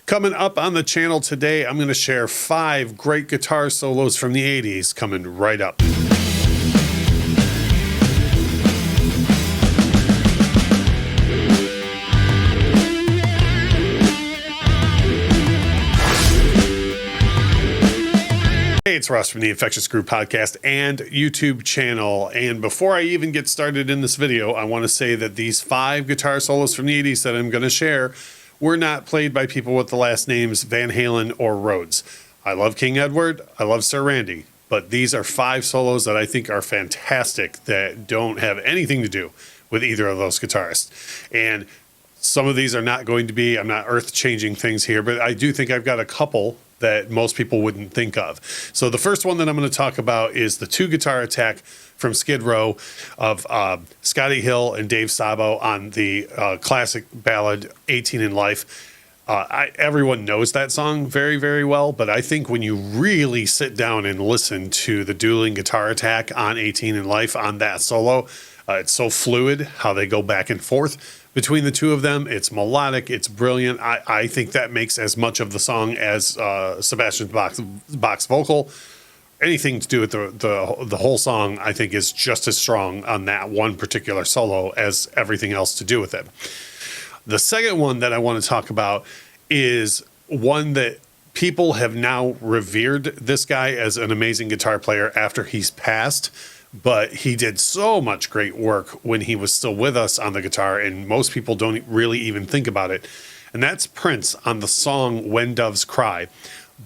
Coming up on the channel today, I'm going to share 5 great guitar solos from the 80s coming right up. Hey, it's Russ from the Infectious Groove podcast and YouTube channel. And before I even get started in this video, I want to say that these 5 guitar solos from the 80s that I'm going to share were not played by people with the last names Van Halen or Rhoads. I love King Edward, I love Sir Randy, but these are 5 solos that I think are fantastic that don't have anything to do with either of those guitarists. And some of these are not going to be, I'm not earth-changing things here, but I do think I've got a couple that most people wouldn't think of. So the first one that I'm going to talk about is the 2-guitar attack from Skid Row of Scotty Hill and Dave Sabo on the classic ballad 18 in Life. Everyone knows that song very, very well, but I think when you really sit down and listen to the dueling guitar attack on 18 in Life on that solo, it's so fluid how they go back and forth between the two of them. It's melodic, it's brilliant. I think that makes as much of the song as Sebastian Bach's vocal. Anything to do with the whole song, I think, is just as strong on that one particular solo as everything else to do with it. The second one that I want to talk about is one that people have now revered this guy as an amazing guitar player after he's passed, but he did so much great work when he was still with us on the guitar, and most people don't really even think about it. And that's Prince on the song When Doves Cry.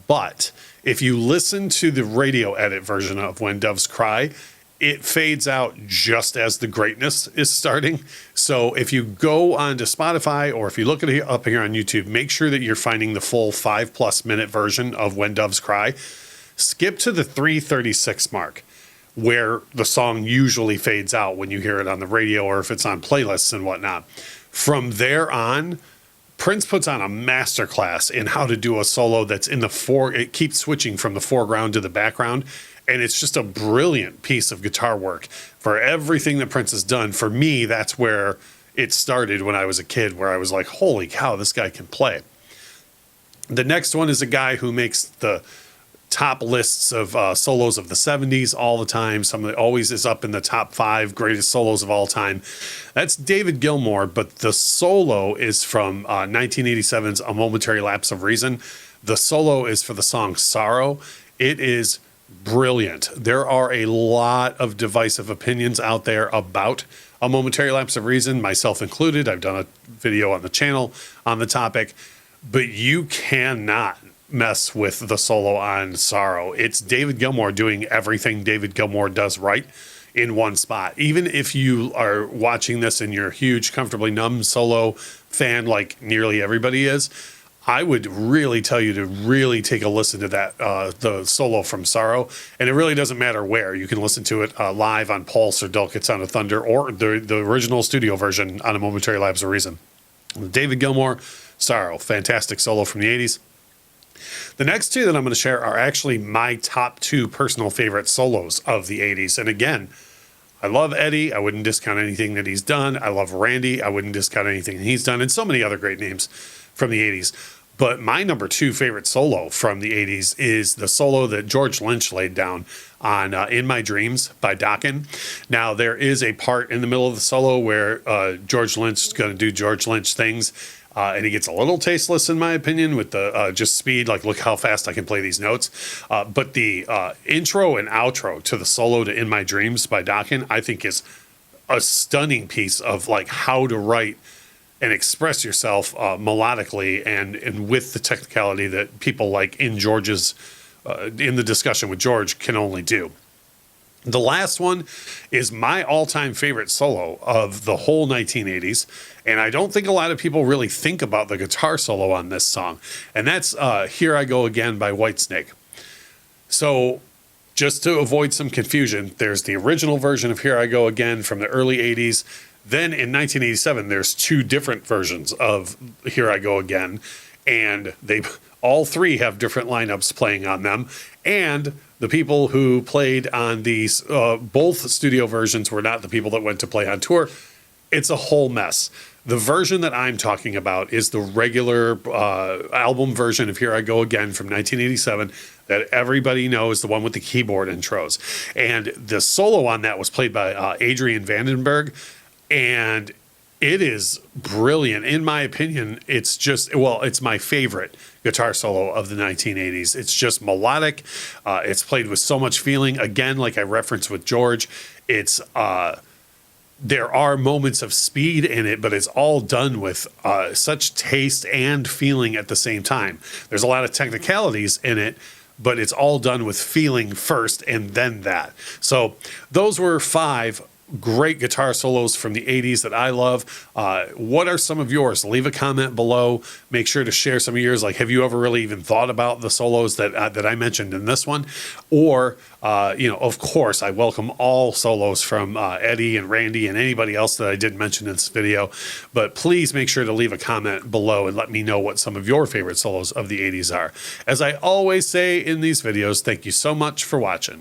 But if you listen to the radio edit version of When Doves Cry, it fades out just as the greatness is starting. So if you go onto Spotify or if you look at it up here on YouTube, make sure that you're finding the full 5+ minute version of When Doves Cry. Skip to the 3:36 mark, where the song usually fades out when you hear it on the radio or if it's on playlists and whatnot. From there on, Prince puts on a masterclass in how to do a solo that's in the it keeps switching from the foreground to the background. And it's just a brilliant piece of guitar work. For everything that Prince has done, for me, that's where it started when I was a kid, where I was like, holy cow, this guy can play. The next one is a guy who makes the top lists of solos of the 70s all the time. Always is up in the top 5 greatest solos of all time. That's David Gilmour, but the solo is from 1987's A Momentary Lapse of Reason. The solo is for the song Sorrow. It is brilliant. There are a lot of divisive opinions out there about A Momentary Lapse of Reason, myself included. I've done a video on the channel on the topic, but you cannot mess with the solo on Sorrow. It's David Gilmour doing everything David Gilmour does right in one spot. Even if you are watching this and you're a huge Comfortably Numb solo fan like nearly everybody is, I would really tell you to really take a listen to that, the solo from Sorrow. And it really doesn't matter where. You can listen to it live on Pulse or Delicate Sound of Thunder or the original studio version on A Momentary Lapse of Reason. David Gilmour, Sorrow, fantastic solo from the 80s. The next 2 that I'm going to share are actually my top 2 personal favorite solos of the 80s. And again, I love Eddie. I wouldn't discount anything that he's done. I love Randy. I wouldn't discount anything he's done, and so many other great names from the 80s. But my number 2 favorite solo from the 80s is the solo that George Lynch laid down on In My Dreams by Dokken. Now, there is a part in the middle of the solo where George Lynch is going to do George Lynch things, and he gets a little tasteless, in my opinion, with the just speed, like, look how fast I can play these notes. But the intro and outro to the solo to In My Dreams by Dokken, I think, is a stunning piece of, like, how to write and express yourself melodically and with the technicality that people like in George's, in the discussion with George, can only do. The last one is my all-time favorite solo of the whole 1980s, and I don't think a lot of people really think about the guitar solo on this song, and that's Here I Go Again by Whitesnake. So just to avoid some confusion, there's the original version of Here I Go Again from the early 80s. Then in 1987, there's 2 different versions of Here I Go Again, and they all 3 have different lineups playing on them. And the people who played on these, both studio versions were not the people that went to play on tour. It's a whole mess. The version that I'm talking about is the regular album version of Here I Go Again from 1987 that everybody knows, the one with the keyboard intros. And the solo on that was played by Adrian Vandenberg, and it is brilliant. In my opinion, it's just, well, it's my favorite guitar solo of the 1980s. It's just melodic. It's played with so much feeling. Again, like I referenced with George, it's there are moments of speed in it, but it's all done with such taste and feeling at the same time. There's a lot of technicalities in it, but it's all done with feeling first and then that. So those were 5 great guitar solos from the 80s that I love. What are some of yours? Leave a comment below. Make sure to share some of yours. Like, have you ever really even thought about the solos that I mentioned in this one? Or, of course, I welcome all solos from Eddie and Randy and anybody else that I didn't mention in this video. But please make sure to leave a comment below and let me know what some of your favorite solos of the 80s are. As I always say in these videos, thank you so much for watching.